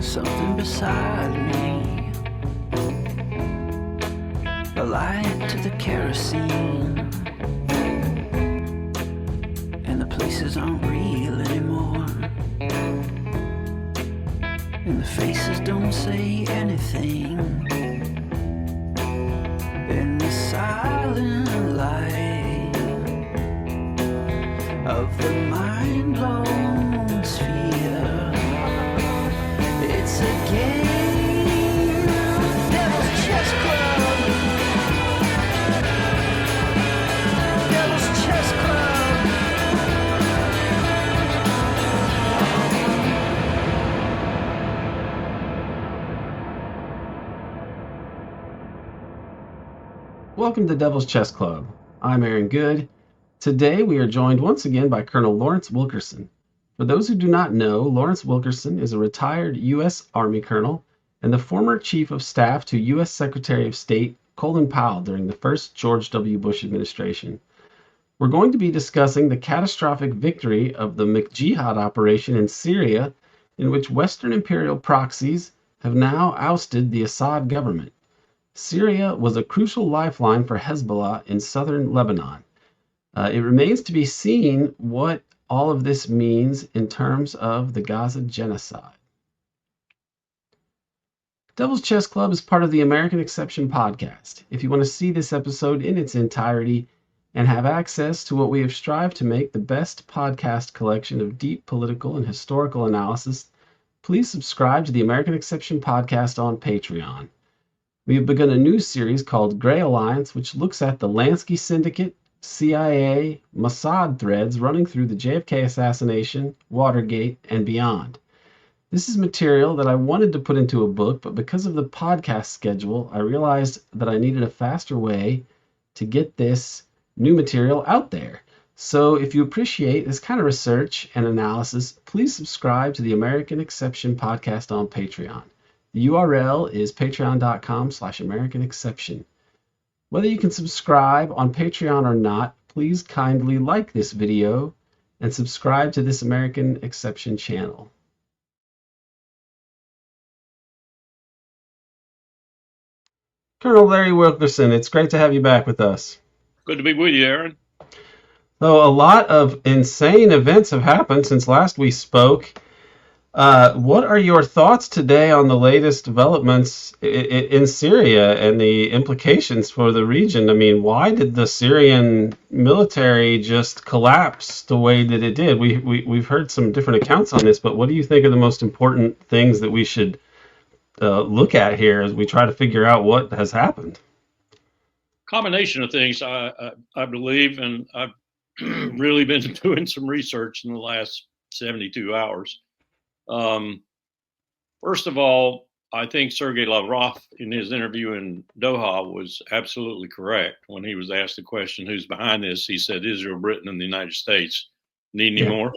something beside me, a light to the kerosene, and the places aren't real anymore, and the faces don't say anything, in the silent light of the mind-blown sphere. It's a game, Devil's Chess Club. Devil's Chess Club. Welcome to Devil's Chess Club. I'm Aaron Good. Today we are joined once again by Colonel Lawrence Wilkerson. For those who do not know, Lawrence Wilkerson is a retired U.S. Army colonel and the former Chief of Staff to U.S. Secretary of State Colin Powell during the first George W. Bush administration. We're going to be discussing the catastrophic victory of the McJihad operation in Syria, in which Western imperial proxies have now ousted the Assad government. Syria was a crucial lifeline for Hezbollah in southern Lebanon. It remains to be seen what all of this means in terms of the Gaza genocide. Devil's Chess Club is part of the American Exception podcast. If you want to see this episode in its entirety and have access to what we have strived to make the best podcast collection of deep political and historical analysis, please subscribe to the American Exception podcast on Patreon. We have begun a new series called Gray Alliance, which looks at the Lansky Syndicate, CIA, Mossad threads running through the JFK assassination, Watergate, and beyond. This is material that I wanted to put into a book, but because of the podcast schedule, I realized that I needed a faster way to get this new material out there. So if you appreciate this kind of research and analysis, please subscribe to the American Exception podcast on Patreon. The URL is patreon.com/AmericanException. Whether you can subscribe on Patreon or not, please kindly like this video and subscribe to this American Exception channel. Colonel Larry Wilkerson, it's great to have you back with us. Good to be with you, Aaron. So a lot of insane events have happened since last we spoke. What are your thoughts today on the latest developments in Syria and the implications for the region? I mean, why did the Syrian military just collapse the way that it did? We've heard some different accounts on this, but what do you think are the most important things that we should look at here as we try to figure out what has happened? Combination of things, I believe, and I've really been doing some research in the last 72 hours. First of all, I think Sergei Lavrov in his interview in Doha was absolutely correct when he was asked the question, who's behind this? He said, Israel, Britain, and the United States. Need any more?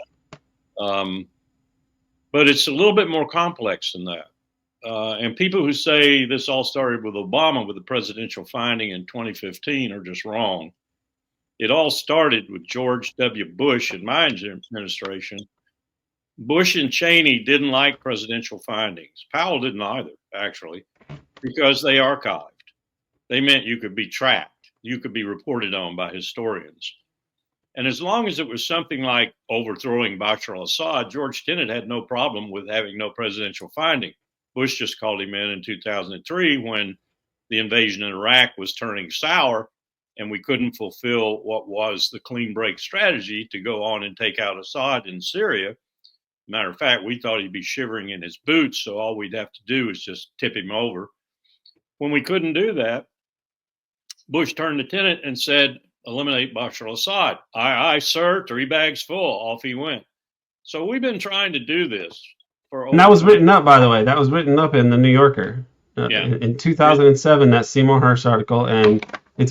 But it's a little bit more complex than that. And people who say this all started with Obama with the presidential finding in 2015 are just wrong. It all started with George W. Bush in my administration. Bush and Cheney didn't like presidential findings. Powell didn't either, actually, because they archived. They meant you could be tracked. You could be reported on by historians. And as long as it was something like overthrowing Bashar al-Assad, George Tenet had no problem with having no presidential finding. Bush just called him in 2003 when the invasion in Iraq was turning sour and we couldn't fulfill what was the clean break strategy to go on and take out Assad in Syria. Matter of fact, we thought he'd be shivering in his boots, so all we'd have to do is just tip him over. When we couldn't do that, Bush turned to Tenet and said, eliminate Bashar al-Assad. Aye, sir, 3 bags full. Off he went. So we've been trying to do this for And that was written up, by the way. That was written up in the New Yorker in 2007, that Seymour Hersh article. And it's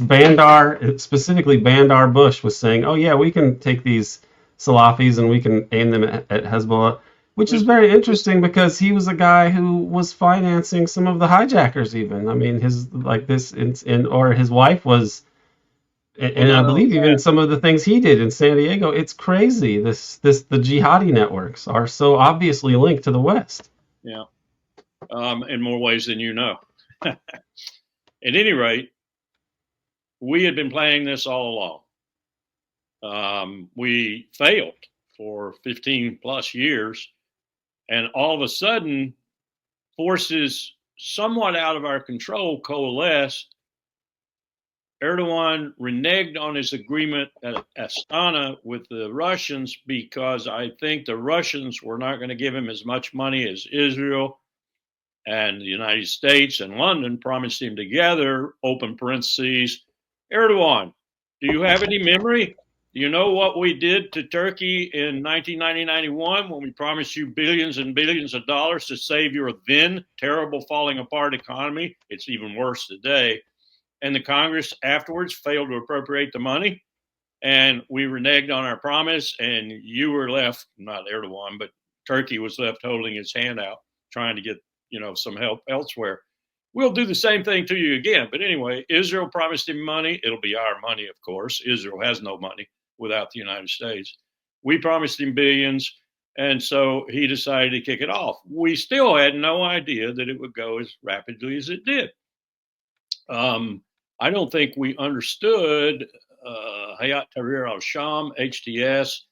specifically Bandar Bush was saying, oh, yeah, we can take these Salafis and we can aim them at Hezbollah, which is very interesting because he was a guy who was financing some of the hijackers even. I mean, his wife was, and I believe even some of the things he did in San Diego. It's crazy. The jihadi networks are so obviously linked to the West. Yeah. in more ways than you know. At any rate, we had been planning this all along. We failed for 15 plus years, and all of a sudden, forces somewhat out of our control coalesced. Erdogan reneged on his agreement at Astana with the Russians because I think the Russians were not going to give him as much money as Israel and the United States and London promised him together, open parentheses. Erdogan, do you have any memory? Do you know what we did to Turkey in 1990-91 when we promised you billions and billions of dollars to save your then terrible falling apart economy? It's even worse today. And the Congress afterwards failed to appropriate the money. And we reneged on our promise. And you were left, not Erdogan, but Turkey was left holding its hand out, trying to get, some help elsewhere. We'll do the same thing to you again. But anyway, Israel promised him money. It'll be our money, of course. Israel has no money without the United States. We promised him billions. And so he decided to kick it off. We still had no idea that it would go as rapidly as it did. I don't think we understood Hayat Tahrir al-Sham, HTS,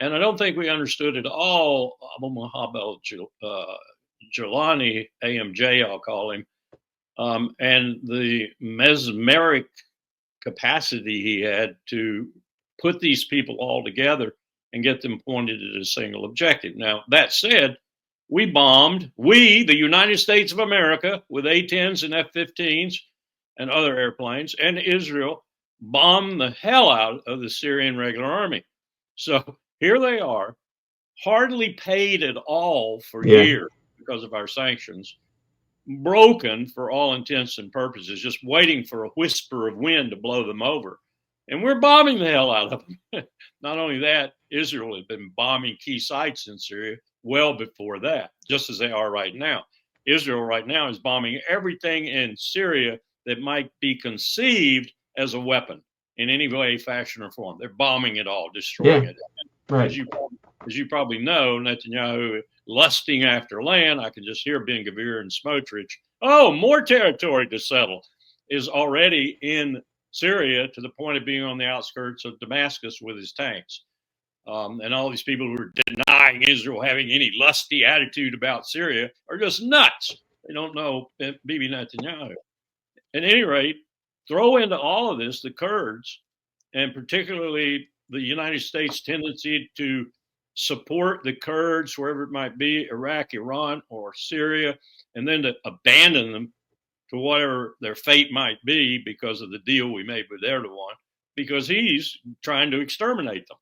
and I don't think we understood at all Abu Mahab al-Jilani, AMJ, I'll call him, and the mesmeric capacity he had to put these people all together and get them pointed at a single objective. Now, that said, we bombed, the United States of America, with A-10s and F-15s, and other airplanes, and Israel bombed the hell out of the Syrian regular army. So here they are, hardly paid at all for years because of our sanctions, broken for all intents and purposes, just waiting for a whisper of wind to blow them over. And we're bombing the hell out of them. Not only that, Israel had been bombing key sites in Syria well before that, just as they are right now. Israel right now is bombing everything in Syria that might be conceived as a weapon in any way, fashion, or form. They're bombing it all, destroying it. Right. As you probably know, Netanyahu lusting after land, I can just hear Ben-Gvir and Smotrich, more territory to settle, is already in Syria to the point of being on the outskirts of Damascus with his tanks. And all these people who are denying Israel having any lusty attitude about Syria are just nuts. They don't know Bibi Netanyahu. At any rate, throw into all of this the Kurds, and particularly the United States' tendency to support the Kurds, wherever it might be, Iraq, Iran, or Syria, and then to abandon them to whatever their fate might be because of the deal we made with Erdogan, because he's trying to exterminate them.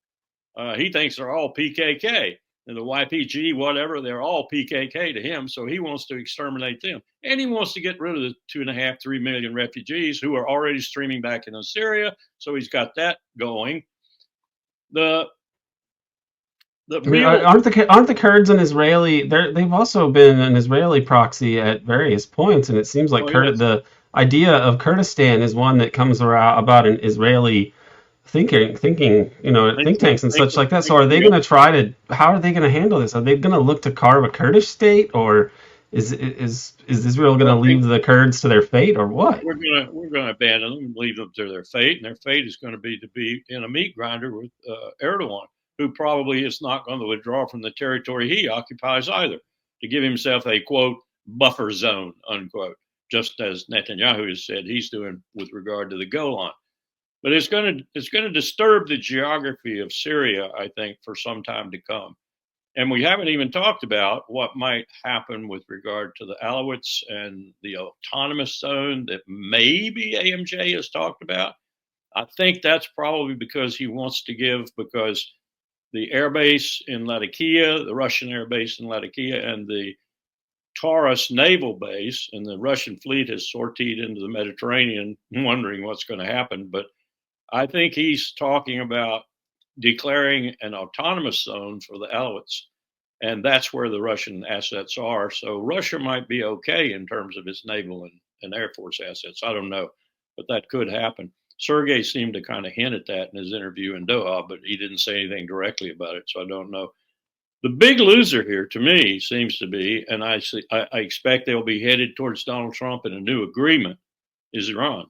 He thinks they're all PKK. And the YPG, whatever, they're all PKK to him. So he wants to exterminate them. And he wants to get rid of the 2.5, 3 million refugees who are already streaming back into Syria. So he's got that going. Aren't the Kurds an Israeli? They've also been an Israeli proxy at various points. And it seems like the idea of Kurdistan is one that comes around about an Israeli thinking, think tanks and such like that. So are they going to how are they going to handle this? Are they going to look to carve a Kurdish state, or is Israel going to leave the Kurds to their fate, or what? We're going to abandon them and leave them to their fate, and their fate is going to be in a meat grinder with Erdogan, who probably is not going to withdraw from the territory he occupies either, to give himself a, quote, buffer zone, unquote, just as Netanyahu has said he's doing with regard to the Golan. But it's going to disturb the geography of Syria, I think, for some time to come. And we haven't even talked about what might happen with regard to the Alawites and the autonomous zone that maybe AMJ has talked about. I think that's probably because he wants to because the airbase in Latakia, the Russian airbase in Latakia, and the Taurus naval base, and the Russian fleet has sortied into the Mediterranean, wondering what's going to happen. But I think he's talking about declaring an autonomous zone for the Alawites, and that's where the Russian assets are. So Russia might be okay in terms of its naval and Air Force assets. I don't know, but that could happen. Sergei seemed to kind of hint at that in his interview in Doha, but he didn't say anything directly about it, so I don't know. The big loser here, to me, seems to be, and I expect they'll be headed towards Donald Trump in a new agreement, is Iran.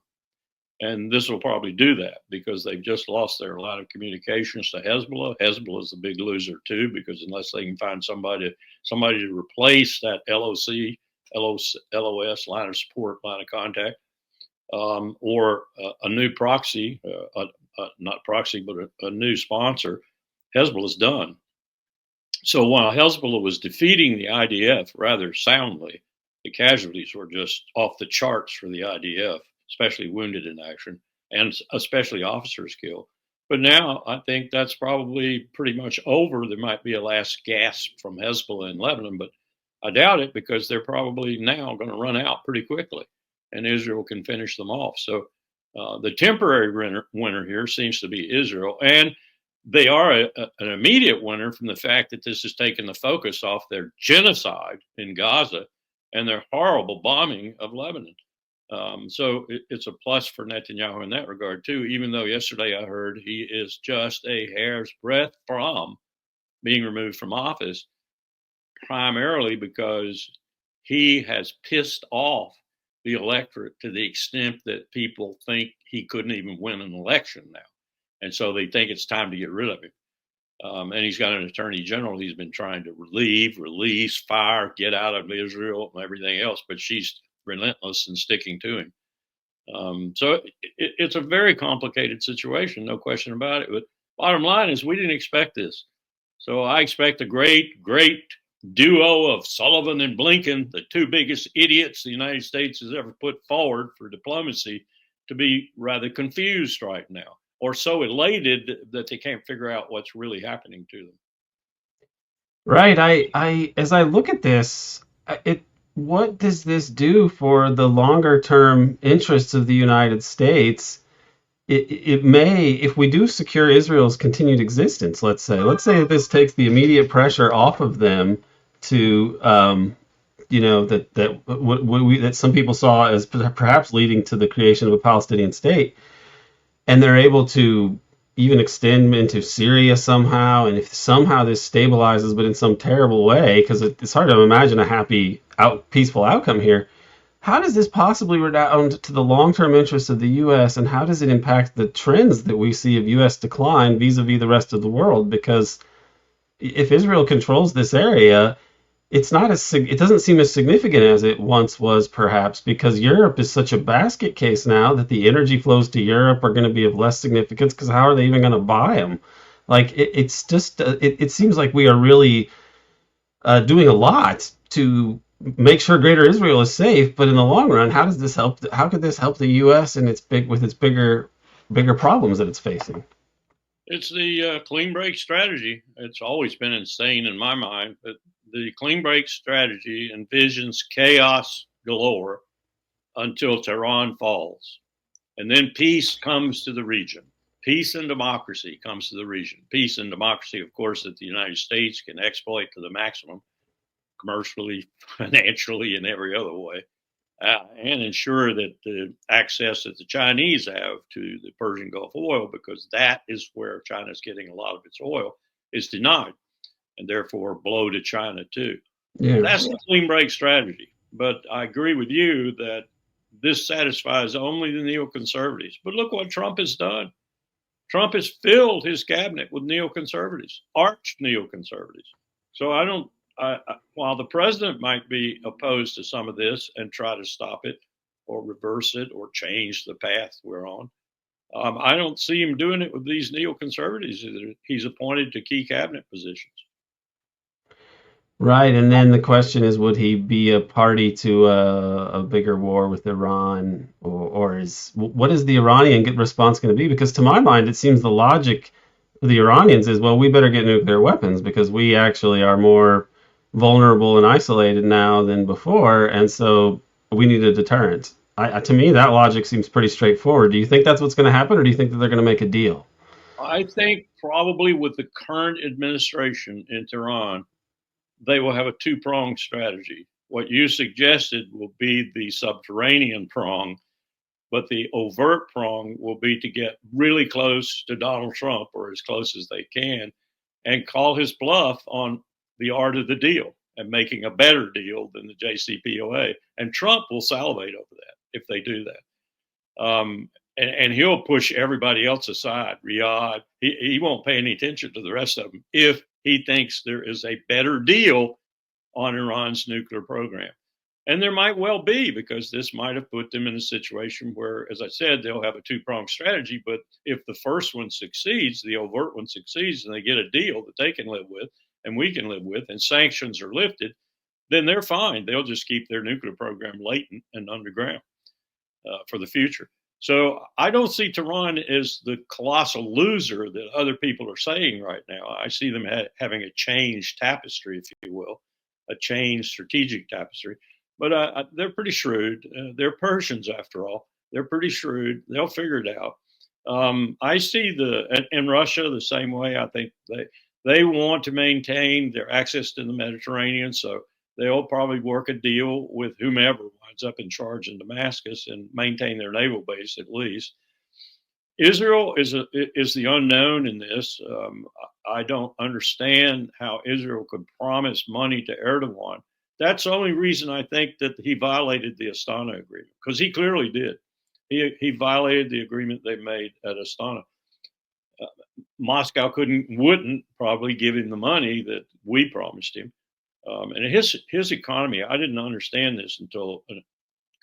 And this will probably do that because they've just lost their line of communications to Hezbollah. Hezbollah is the big loser too, because unless they can find somebody to replace that LOS line of support, line of contact, or a new proxy, not proxy, but a new sponsor, Hezbollah's done. So while Hezbollah was defeating the IDF rather soundly, the casualties were just off the charts for the IDF, especially wounded in action, and especially officers killed. But now I think that's probably pretty much over. There might be a last gasp from Hezbollah in Lebanon, but I doubt it because they're probably now going to run out pretty quickly, and Israel can finish them off. So the temporary winner here seems to be Israel, and they are an immediate winner from the fact that this has taken the focus off their genocide in Gaza and their horrible bombing of Lebanon. So it's a plus for Netanyahu in that regard, too, even though yesterday I heard he is just a hair's breadth from being removed from office, primarily because he has pissed off the electorate to the extent that people think he couldn't even win an election now. And so they think it's time to get rid of him. And he's got an attorney general he's been trying to release, fire, get out of Israel and everything else, but she's relentless in sticking to him. So it's a very complicated situation, no question about it. But bottom line is we didn't expect this. So I expect a great duo of Sullivan and Blinken, the two biggest idiots the United States has ever put forward for diplomacy, to be rather confused right now, or so elated that they can't figure out what's really happening to them. Right. I as I look at this, what does this do for the longer term interests of the United States? It may, if we do secure Israel's continued existence, let's say this takes the immediate pressure off of them to, that some people saw as perhaps leading to the creation of a Palestinian state, and they're able to even extend into Syria somehow, and if somehow this stabilizes, but in some terrible way, because it's hard to imagine a happy, peaceful outcome here. How does this possibly redound to the long-term interests of the U.S., and how does it impact the trends that we see of U.S. decline vis-a-vis the rest of the world? Because if Israel controls this area, it doesn't seem as significant as it once was, perhaps, because Europe is such a basket case now that the energy flows to Europe are going to be of less significance, because how are they even going to buy them? Like, it seems like we are really doing a lot to make sure Greater Israel is safe, but in the long run, how could this help the U.S. and its bigger problems that it's facing? It's the clean break strategy. It's always been insane in my mind, but the clean break strategy envisions chaos galore until Tehran falls, and then peace comes to the region. Peace and democracy comes to the region. Peace and democracy, of course, that the United States can exploit to the maximum, commercially, financially, in every other way, and ensure that the access that the Chinese have to the Persian Gulf oil, because that is where China's getting a lot of its oil, is denied, and therefore blow to China too. Yeah. That's the clean break strategy. But I agree with you that this satisfies only the neoconservatives. But look what Trump has done. Trump has filled his cabinet with neoconservatives, arch neoconservatives. So while the president might be opposed to some of this and try to stop it or reverse it or change the path we're on, I don't see him doing it with these neoconservatives that he's appointed to key cabinet positions. Right, and then the question is, would he be a party to a bigger war with Iran, or what is the Iranian response going to be? Because to my mind, it seems the logic for the Iranians is, well, we better get nuclear weapons because we actually are more vulnerable and isolated now than before, and so we need a deterrent. To me, that logic seems pretty straightforward. Do you think that's what's going to happen, or do you think that they're going to make a deal? I think probably with the current administration in Tehran, they will have a two-pronged strategy. What you suggested will be the subterranean prong, but the overt prong will be to get really close to Donald Trump, or as close as they can, and call his bluff on the art of the deal and making a better deal than the JCPOA. And Trump will salivate over that if they do that. And he'll push everybody else aside. Riyadh, he won't pay any attention to the rest of them if he thinks there is a better deal on Iran's nuclear program. And there might well be, because this might have put them in a situation where, as I said, they'll have a two-pronged strategy. But if the first one succeeds, the overt one succeeds, and they get a deal that they can live with and we can live with, and sanctions are lifted, then they're fine. They'll just keep their nuclear program latent and underground for the future. So I don't see Tehran as the colossal loser that other people are saying right now. I see them having a changed tapestry, if you will, a changed strategic tapestry. But they're pretty shrewd. They're Persians, after all. They're pretty shrewd. They'll figure it out. I see in Russia the same way. I think they want to maintain their access to the Mediterranean, so they'll probably work a deal with whomever winds up in charge in Damascus and maintain their naval base at least. Israel is the unknown in this. I don't understand how Israel could promise money to Erdogan. That's the only reason I think that he violated the Astana agreement, because he clearly did. He violated the agreement they made at Astana. Moscow wouldn't probably give him the money that we promised him. And his economy, I didn't understand this until a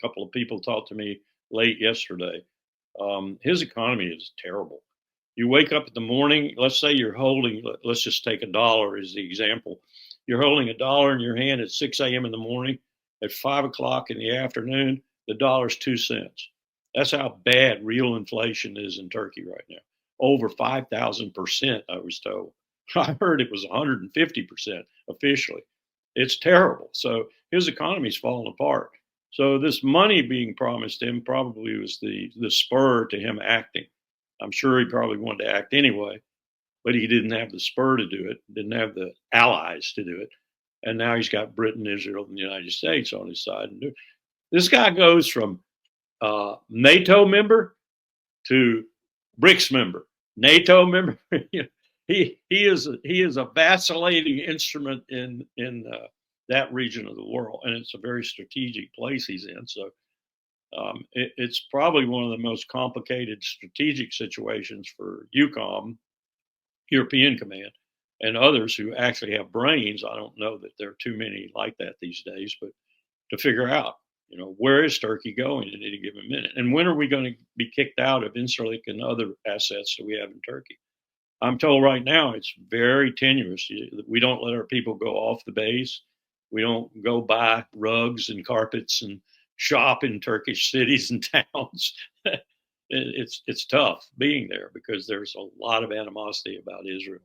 couple of people talked to me late yesterday. His economy is terrible. You wake up in the morning, let's say you're holding, let's just take $1 as the example. You're holding $1 in your hand at 6 a.m. in the morning. At 5 o'clock in the afternoon, the dollar's 2 cents. That's how bad real inflation is in Turkey right now. Over 5,000%, I was told. I heard it was 150% officially. It's terrible. So his economy's falling apart. So this money being promised him probably was the spur to him acting. I'm sure he probably wanted to act anyway, but he didn't have the spur to do it, didn't have the allies to do it. And now he's got Britain, Israel, and the United States on his side. And this guy goes from NATO member to BRICS member, NATO member. He is a vacillating instrument in that region of the world, and it's a very strategic place he's in. So it's probably one of the most complicated strategic situations for EUCOM, European Command, and others who actually have brains. I don't know that there are too many like that these days, but to figure out, where is Turkey going at any given minute? And when are we going to be kicked out of Incirlik and other assets that we have in Turkey? I'm told right now it's very tenuous. We don't let our people go off the base. We don't go buy rugs and carpets and shop in Turkish cities and towns. It's tough being there because there's a lot of animosity about Israel.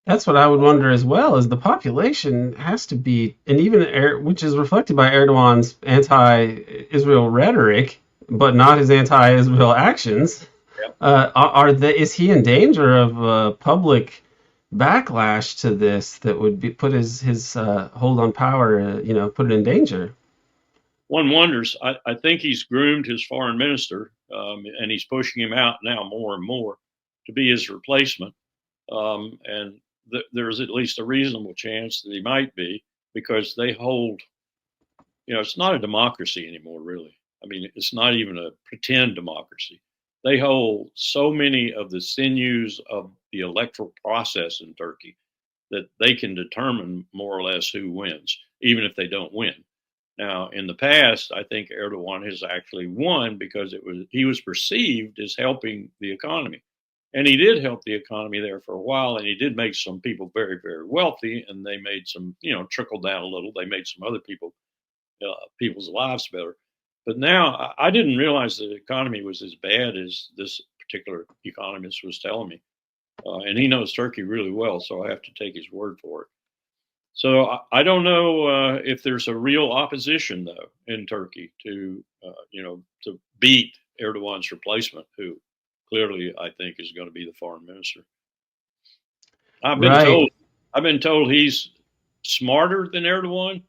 That's what I would wonder as well, is the population has to be, and even which is reflected by Erdogan's anti-Israel rhetoric, but not his anti-Israel actions. Yep. Is he in danger of public backlash to this that would put his hold on power, put it in danger? One wonders. I think he's groomed his foreign minister, and he's pushing him out now more and more to be his replacement. And there's at least a reasonable chance that he might be, because they hold, it's not a democracy anymore, really. I mean, it's not even a pretend democracy. They hold so many of the sinews of the electoral process in Turkey that they can determine more or less who wins, even if they don't win. Now, in the past, I think Erdogan has actually won because he was perceived as helping the economy. And he did help the economy there for a while, and he did make some people very, very wealthy, and they made some, trickle down a little. They made some other people's lives better. But now I didn't realize the economy was as bad as this particular economist was telling me. And he knows Turkey really well, so I have to take his word for it. So I don't know if there's a real opposition, though, in Turkey to beat Erdogan's replacement, who clearly I think is going to be the foreign minister. I've been told he's smarter than Erdogan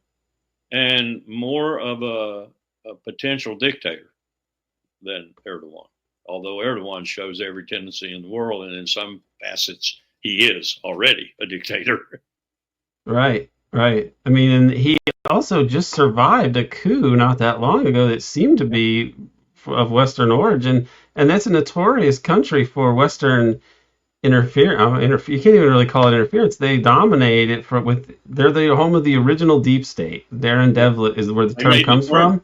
and more of a potential dictator than Erdogan. Although Erdogan shows every tendency in the world, and in some facets he is already a dictator. Right, right. I mean, and he also just survived a coup not that long ago that seemed to be of Western origin, and that's a notorious country for Western you can't even really call it interference. They dominate it they're the home of the original deep state. Darren Yeah. Devlin is where the They term made it comes work.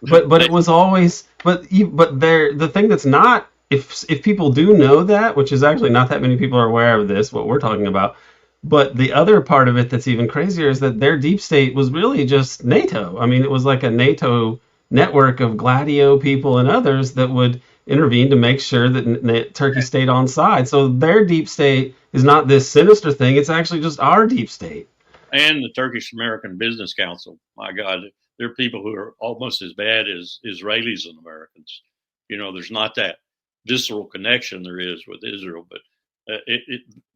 from. But it was always but the thing that's not, if people do know that, which is actually not that many people are aware of this, what we're talking about. But the other part of it that's even crazier is that their deep state was really just NATO. I mean, it was like a NATO network of Gladio people and others that would intervene to make sure that Turkey stayed on side. So their deep state is not this sinister thing. It's actually just our deep state. And the Turkish American Business Council. My God, there are people who are almost as bad as Israelis and Americans. There's not that visceral connection there is with Israel, but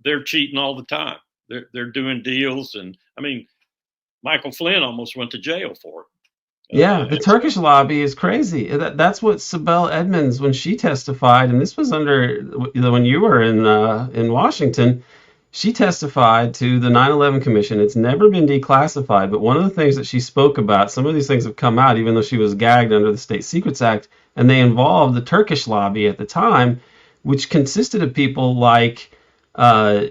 they're cheating all the time. They're doing deals, and I mean, Michael Flynn almost went to jail for it. Yeah, the Turkish lobby is crazy. That's what Sibel Edmonds, when she testified, and this was under when you were in Washington, she testified to the 9/11 Commission. It's never been declassified, but one of the things that she spoke about, some of these things have come out, even though she was gagged under the State Secrets Act, and they involved the Turkish lobby at the time, which consisted of people uh,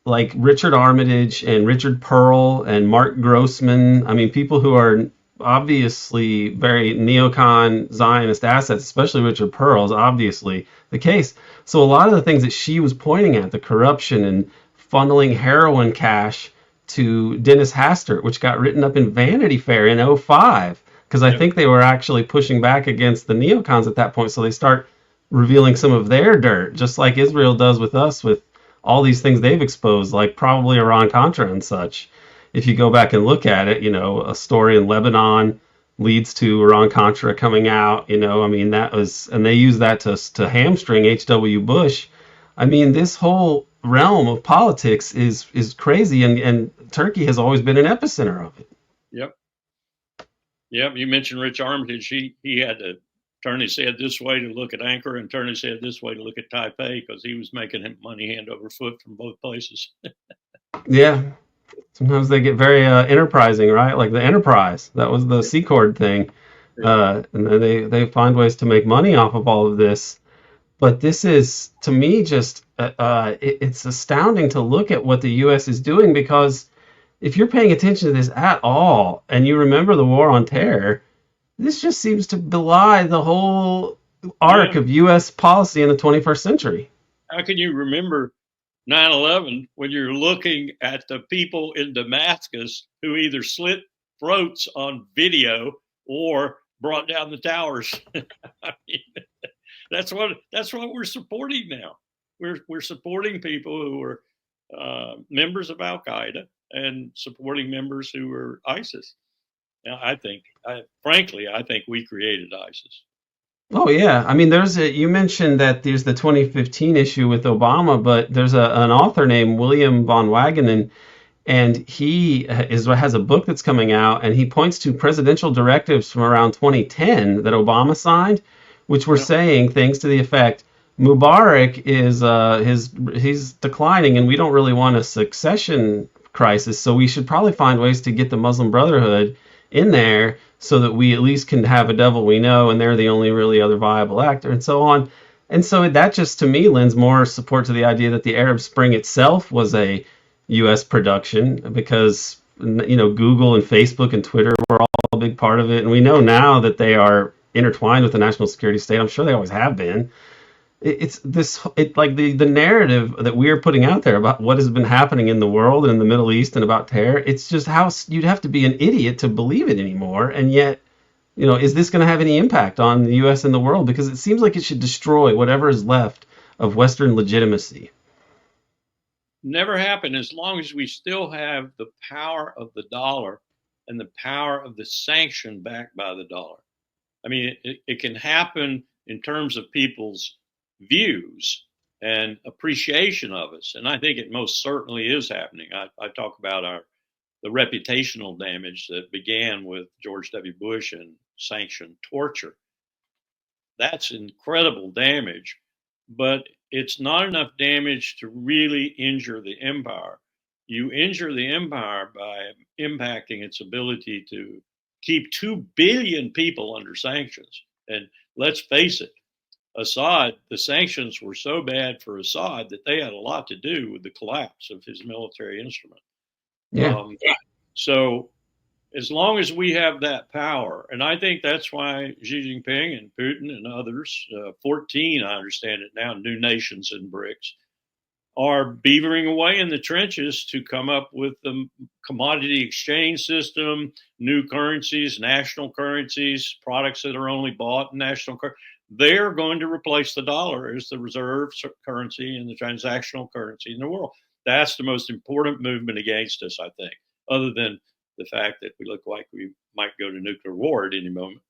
like Richard Armitage and Richard Pearl and Mark Grossman. I mean, people who are obviously very neocon Zionist assets, especially Richard Pearl, is obviously the case. So a lot of the things that she was pointing at, the corruption and funneling heroin cash to Dennis Hastert, which got written up in Vanity Fair in '05, because I think they were actually pushing back against the neocons at that point. So they start revealing some of their dirt, just like Israel does with us with all these things they've exposed, like probably Iran-Contra and such. If you go back and look at it, a story in Lebanon leads to Iran-Contra coming out. I mean, that was, and they use that to hamstring H.W. Bush. I mean, this whole realm of politics is crazy, and Turkey has always been an epicenter of it. Yep. Yep. You mentioned Rich Armitage. He had to turn his head this way to look at Ankara and turn his head this way to look at Taipei because he was making him money hand over foot from both places. Yeah. Sometimes they get very enterprising, right? Like the Enterprise, that was the Secord thing, and then they find ways to make money off of all of this. But this is, to me, just it's astounding to look at what the U.S. is doing, because if you're paying attention to this at all and you remember the war on terror, this just seems to belie the whole arc of U.S. policy in the 21st century. How can you remember 9/11 when you're looking at the people in Damascus who either slit throats on video or brought down the towers? I mean, that's what we're supporting now. We're supporting people who are members of Al Qaeda and supporting members who are ISIS. Now, frankly, I think we created ISIS. Oh yeah, I mean, you mentioned that there's the 2015 issue with Obama, but there's an author named William von Wagenen, and he has a book that's coming out, and he points to presidential directives from around 2010 that Obama signed, which were saying things to the effect, Mubarak is he's declining, and we don't really want a succession crisis, so we should probably find ways to get the Muslim Brotherhood in there so that we at least can have a devil we know, and they're the only really other viable actor, and so on. And so that just, to me, lends more support to the idea that the Arab Spring itself was a U.S. production, because Google and Facebook and Twitter were all a big part of it, and we know now that they are intertwined with the national security state. I'm sure they always have been. Like the narrative that we're putting out there about what has been happening in the world and in the Middle East and about terror. It's just how you'd have to be an idiot to believe it anymore. And yet, is this going to have any impact on the U.S. and the world? Because it seems like it should destroy whatever is left of Western legitimacy. Never happen as long as we still have the power of the dollar and the power of the sanction backed by the dollar. I mean, it can happen in terms of people's views and appreciation of us, and I think it most certainly is happening. I talk about the reputational damage that began with George W. Bush and sanctioned torture. That's incredible damage, but it's not enough damage to really injure the empire. you injure the empire by impacting its ability to keep 2 billion people under sanctions. And let's face it, Assad, the sanctions were so bad for Assad that they had a lot to do with the collapse of his military instrument. Yeah. So as long as we have that power, and I think that's why Xi Jinping and Putin and others, 14, I understand it now, new nations in BRICS, are beavering away in the trenches to come up with the commodity exchange system, new currencies, national currencies, products that are only bought in national currency. They're going to replace the dollar as the reserve currency and the transactional currency in the world. That's the most important movement against us, I think, other than the fact that we look like we might go to nuclear war at any moment.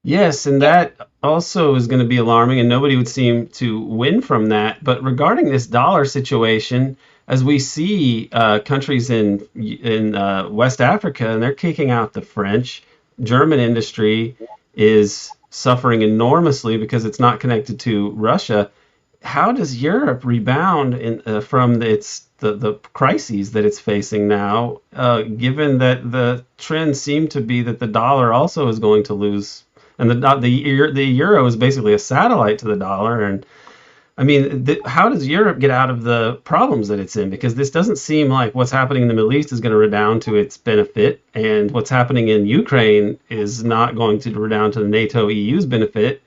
Yes, and that also is going to be alarming, and nobody would seem to win from that. But regarding this dollar situation, as we see countries in West Africa, and they're kicking out the French, German industry is suffering enormously because it's not connected to Russia. How does Europe rebound from the crises that it's facing now, given that the trends seem to be that the dollar also is going to lose, and the euro is basically a satellite to the dollar? And I mean, how does Europe get out of the problems that it's in? Because this doesn't seem like what's happening in the Middle East is going to redound to its benefit, and what's happening in Ukraine is not going to redound to the NATO EU's benefit.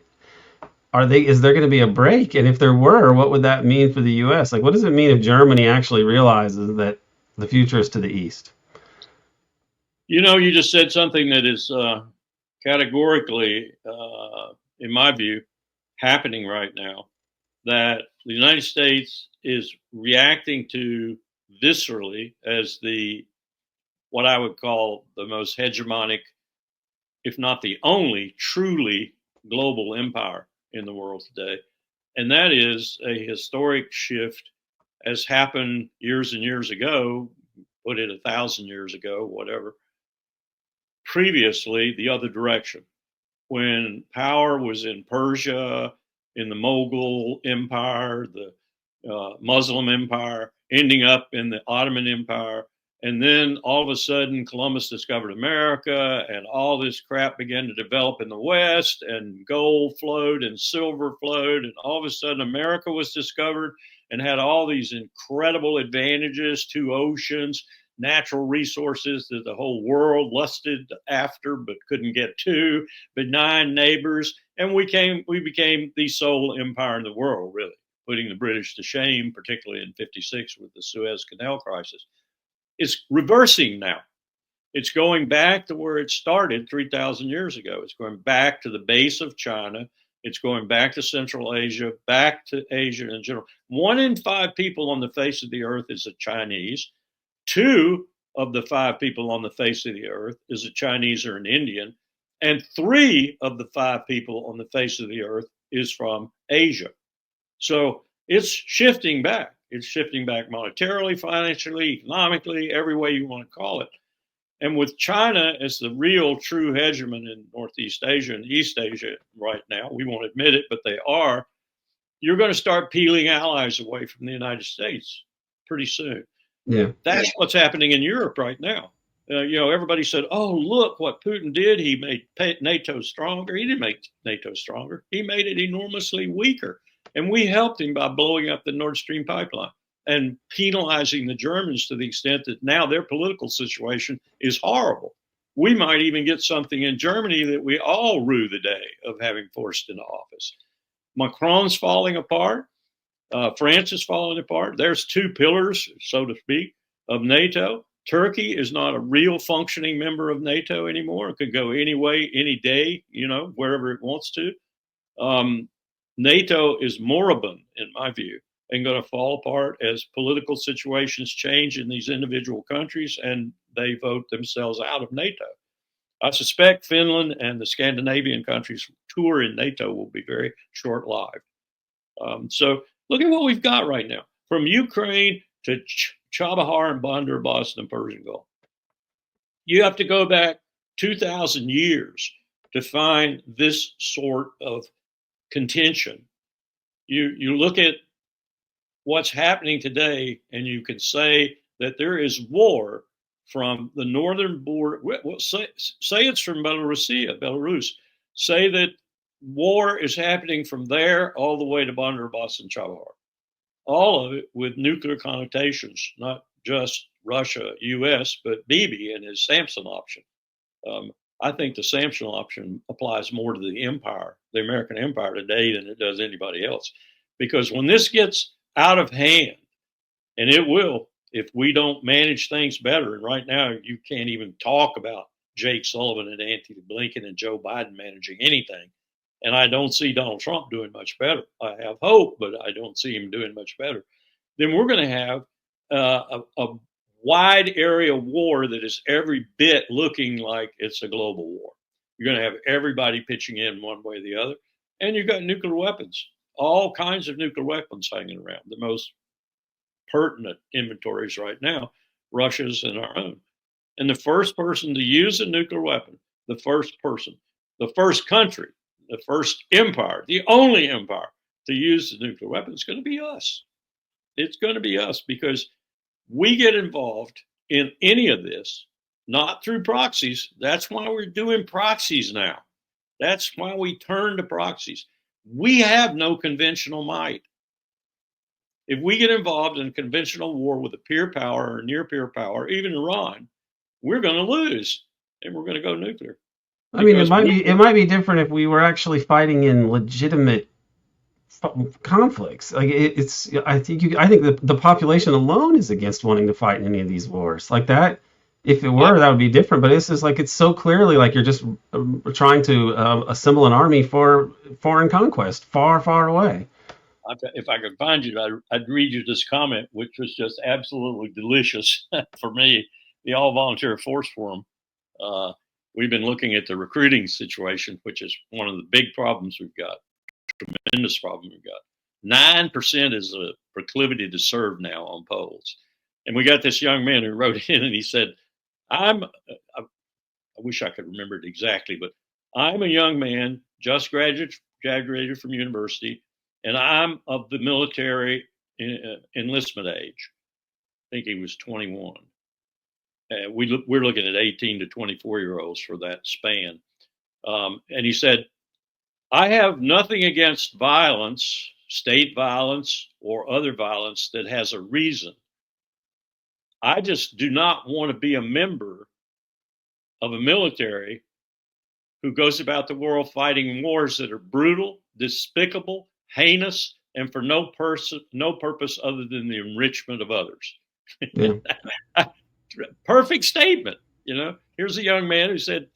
Is there going to be a break? And if there were, what would that mean for the US? Like, what does it mean if Germany actually realizes that the future is to the east? You know, you just said something that is categorically, in my view, happening right now, that the United States is reacting to viscerally as what I would call the most hegemonic, if not the only truly global empire in the world today. And that is a historic shift, as happened years and years ago, put it 1,000 years ago, whatever, previously the other direction. When power was in Persia, in the Mughal Empire, the Muslim Empire, ending up in the Ottoman Empire. And then all of a sudden, Columbus discovered America, and all this crap began to develop in the West, and gold flowed and silver flowed. And all of a sudden, America was discovered and had all these incredible advantages, 2 oceans, natural resources that the whole world lusted after but couldn't get to, benign neighbors. And we became the sole empire in the world, really, putting the British to shame, particularly in '56 with the Suez Canal crisis. It's reversing now. It's going back to where it started 3,000 years ago. It's going back to the base of China. It's going back to Central Asia, back to Asia in general. 1 in 5 people on the face of the earth is a Chinese. 2 of the 5 people on the face of the earth is a Chinese or an Indian. And 3 of the 5 people on the face of the earth is from Asia. So it's shifting back. It's shifting back monetarily, financially, economically, every way you want to call it. And with China as the real true hegemon in Northeast Asia and East Asia right now, we won't admit it, but they are, you're going to start peeling allies away from the United States pretty soon. Yeah. That's what's happening in Europe right now. Everybody said, oh, look what Putin did. He made NATO stronger. He didn't make NATO stronger. He made it enormously weaker. And we helped him by blowing up the Nord Stream pipeline and penalizing the Germans to the extent that now their political situation is horrible. We might even get something in Germany that we all rue the day of having forced into office. Macron's falling apart. France is falling apart. There's 2 pillars, so to speak, of NATO. Turkey is not a real functioning member of NATO anymore. It could go any way, any day, wherever it wants to. NATO is moribund, in my view, and going to fall apart as political situations change in these individual countries and they vote themselves out of NATO. I suspect Finland and the Scandinavian countries who are in NATO will be very short-lived. So look at what we've got right now, from Ukraine to Chavarria and Bandar Abbas and the Persian Gulf. You have to go back 2,000 years to find this sort of contention. You look at what's happening today, and you can say that there is war from the northern border. Well, say it's from Belarus. Say that war is happening from there all the way to Banderbas and Chavarria. All of it with nuclear connotations, not just Russia, U.S., but Bibi and his Samson option. I think the Samson option applies more to the empire, the American empire today, than it does anybody else. Because when this gets out of hand, and it will if we don't manage things better, and right now you can't even talk about Jake Sullivan and Anthony Blinken and Joe Biden managing anything. And I don't see Donald Trump doing much better. I have hope, but I don't see him doing much better. Then we're going to have a wide area war that is every bit looking like it's a global war. You're going to have everybody pitching in one way or the other. And you've got nuclear weapons, all kinds of nuclear weapons hanging around. The most pertinent inventories right now, Russia's and our own. And the first person to use a nuclear weapon, the first person, the first country, the first empire, the only empire to use the nuclear weapon is going to be us. It's going to be us because we get involved in any of this, not through proxies. That's why we're doing proxies now. That's why we turn to proxies. We have no conventional might. If we get involved in a conventional war with a peer power or near peer power, even Iran, we're going to lose and we're going to go nuclear. I mean, it might be different if we were actually fighting in legitimate conflicts. Like I think the population alone is against wanting to fight in any of these wars like that. If it were, that would be different. But it's just like it's so clearly like you're just trying to assemble an army for foreign conquest, far, far away. If I could find you, I'd read you this comment, which was just absolutely delicious for me. The All Volunteer Force Forum. We've been looking at the recruiting situation, which is one of the big problems we've got. Tremendous problem we've got. 9% is a proclivity to serve now on polls. And we got this young man who wrote in and he said, I wish I could remember it exactly, but I'm a young man, just graduated from university, and I'm of the military enlistment age. I think he was 21. We're looking at 18 to 24-year-olds for that span. And he said, I have nothing against violence, state violence, or other violence that has a reason. I just do not want to be a member of a military who goes about the world fighting wars that are brutal, despicable, heinous, and for no purpose other than the enrichment of others. Yeah. Perfect statement. Here's a young man who said,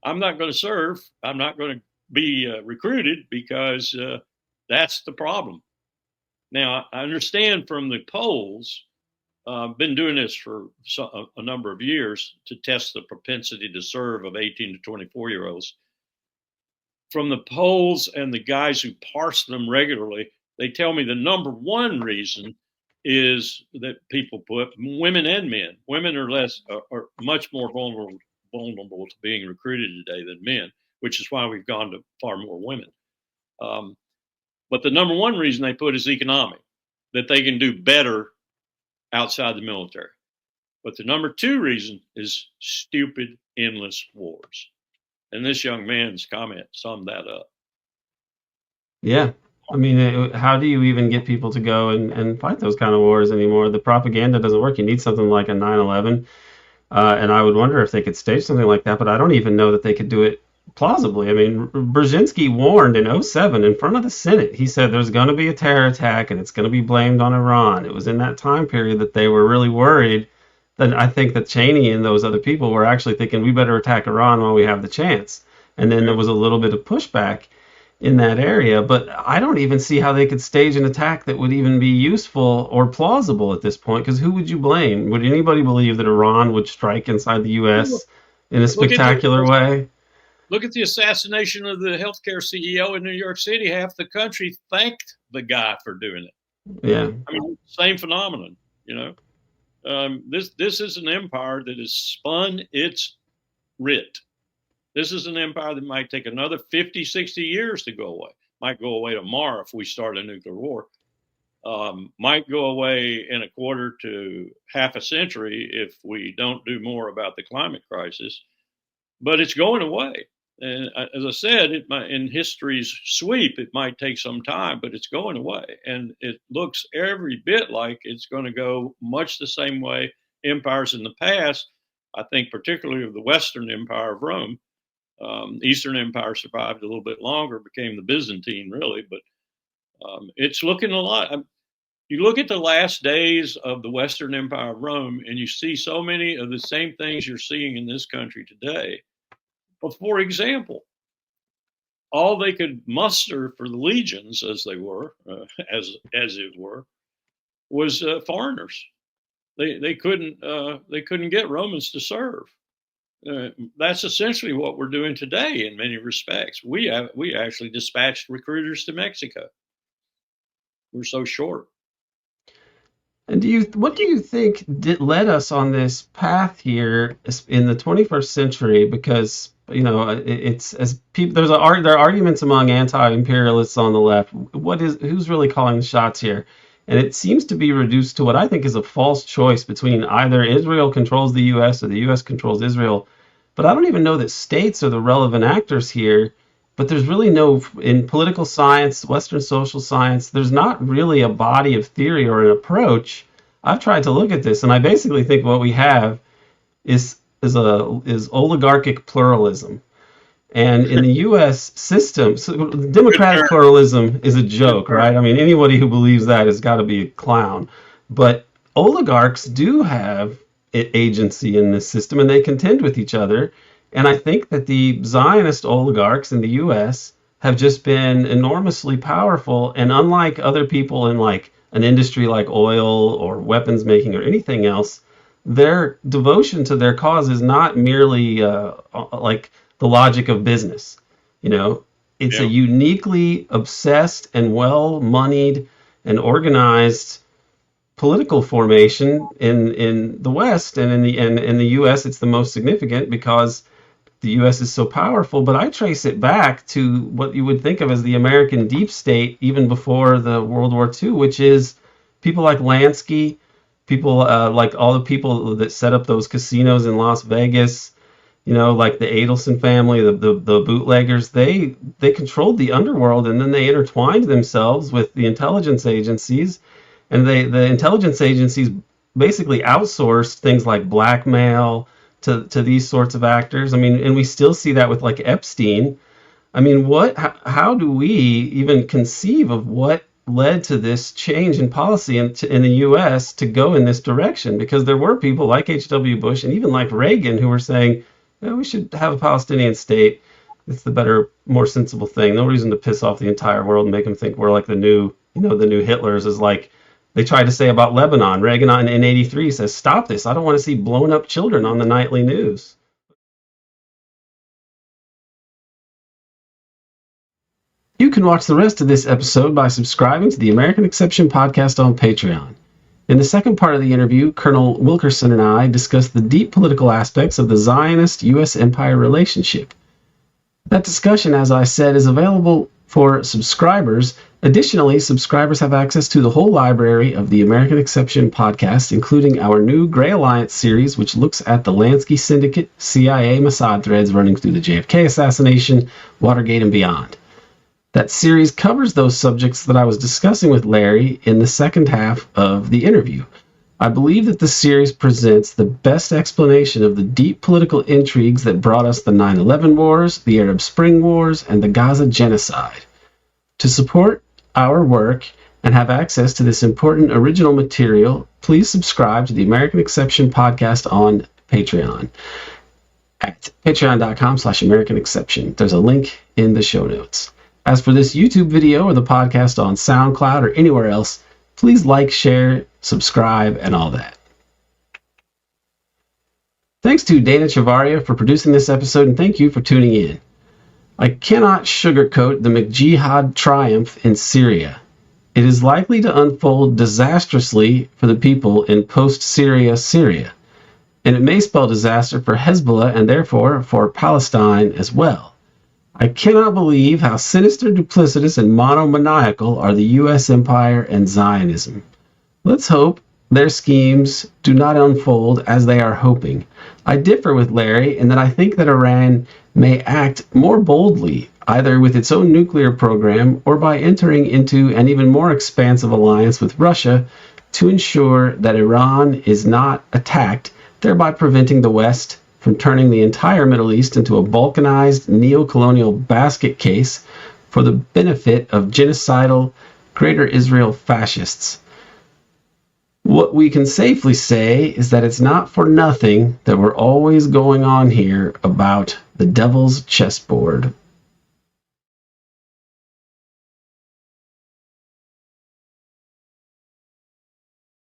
I'm not going to serve. I'm not going to be recruited because that's the problem. Now, I understand from the polls, been doing this for a number of years to test the propensity to serve of 18 to 24-year-olds. From the polls and the guys who parse them regularly, they tell me the number one reason is that people put women and men. Women are much more vulnerable to being recruited today than men, which is why we've gone to far more women. But the number one reason they put is economic, that they can do better outside the military. But the number two reason is stupid, endless wars. And this young man's comment summed that up. Yeah. I mean, how do you even get people to go and fight those kind of wars anymore? The propaganda doesn't work. You need something like a 9/11. And I would wonder if they could stage something like that, but I don't even know that they could do it plausibly. I mean, Brzezinski warned in 2007 in front of the Senate. He said there's going to be a terror attack and it's going to be blamed on Iran. It was in that time period that they were really worried. That I think that Cheney and those other people were actually thinking we better attack Iran while we have the chance. And then there was a little bit of pushback in that area, but I don't even see how they could stage an attack that would even be useful or plausible at this point, because who would you blame? Would anybody believe that Iran would strike inside the U.S. in a spectacular way? Look at the assassination of the healthcare CEO in New York City. Half the country thanked the guy for doing it. Yeah. I mean, same phenomenon, This is an empire that has spun its writ. This is an empire that might take another 50, 60 years to go away. Might go away tomorrow if we start a nuclear war. might go away in a quarter to half a century if we don't do more about the climate crisis, but it's going away. And as I said, in history's sweep, it might take some time, but it's going away. And it looks every bit like it's going to go much the same way empires in the past. I think particularly of the Western Empire of Rome. Eastern Empire survived a little bit longer, became the Byzantine really, but it's looking a lot. You look at the last days of the Western Empire of Rome and you see so many of the same things you're seeing in this country today. But for example, all they could muster for the legions, as they were, as it were, was foreigners. They couldn't get Romans to serve. That's essentially what we're doing today in many respects. We actually dispatched recruiters to Mexico. We're so short. And what do you think led us on this path here in the 21st century? Because it's as people there are arguments among anti-imperialists on the left. Who's really calling the shots here? And it seems to be reduced to what I think is a false choice between either Israel controls the U.S. or the U.S. controls Israel. But I don't even know that states are the relevant actors here. But there's really in political science, Western social science, there's not really a body of theory or an approach. I've tried to look at this, and I basically think what we have is oligarchic pluralism. And in the U.S. system, democratic pluralism is a joke, right? I mean, anybody who believes that has got to be a clown. But oligarchs do have agency in this system, and they contend with each other. And I think that the Zionist oligarchs in the U.S. have just been enormously powerful. And unlike other people in like an industry like oil or weapons making or anything else, their devotion to their cause is not merely like the logic of business. It's a uniquely obsessed and well-moneyed and organized political formation in the West, and in the U.S. it's the most significant because the U.S. is so powerful. But I trace it back to what you would think of as the American deep state even before the World War II, which is people like Lansky, people like all the people that set up those casinos in Las Vegas, like the Adelson family, the bootleggers. They controlled the underworld, and then they intertwined themselves with the intelligence agencies. And the intelligence agencies basically outsourced things like blackmail to these sorts of actors. I mean, and we still see that with like Epstein. I mean, how do we even conceive of what led to this change in policy in the U.S. to go in this direction? Because there were people like H.W. Bush and even like Reagan who were saying, we should have a Palestinian state. It's the better, more sensible thing. No reason to piss off the entire world and make them think we're like the new Hitlers, is like they tried to say about Lebanon. Reagan in 83 says, stop this. I don't want to see blown up children on the nightly news. You can watch the rest of this episode by subscribing to the American Exception podcast on Patreon. In the second part of the interview, Colonel Wilkerson and I discuss the deep political aspects of the Zionist-U.S. empire relationship. That discussion, as I said, is available for subscribers. Additionally, subscribers have access to the whole library of the American Exception podcast, including our new Gray Alliance series, which looks at the Lansky Syndicate, CIA, Mossad threads running through the JFK assassination, Watergate, and beyond. That series covers those subjects that I was discussing with Larry in the second half of the interview. I believe that the series presents the best explanation of the deep political intrigues that brought us the 9/11 wars, the Arab Spring wars, and the Gaza genocide. To support our work and have access to this important original material, please subscribe to the American Exception podcast on Patreon at patreon.com/American Exception. There's a link in the show notes. As for this YouTube video or the podcast on SoundCloud or anywhere else, please like, share, subscribe, and all that. Thanks to Dana Chavarria for producing this episode, and thank you for tuning in. I cannot sugarcoat the McJihad triumph in Syria. It is likely to unfold disastrously for the people in post-Syria Syria, and it may spell disaster for Hezbollah and therefore for Palestine as well. I cannot believe how sinister, duplicitous, and monomaniacal are the U.S. empire and Zionism. Let's hope their schemes do not unfold as they are hoping. I differ with Larry in that I think that Iran may act more boldly, either with its own nuclear program or by entering into an even more expansive alliance with Russia to ensure that Iran is not attacked, thereby preventing the West from turning the entire Middle East into a balkanized neo-colonial basket case for the benefit of genocidal Greater Israel fascists. What we can safely say is that it's not for nothing that we're always going on here about the devil's chessboard.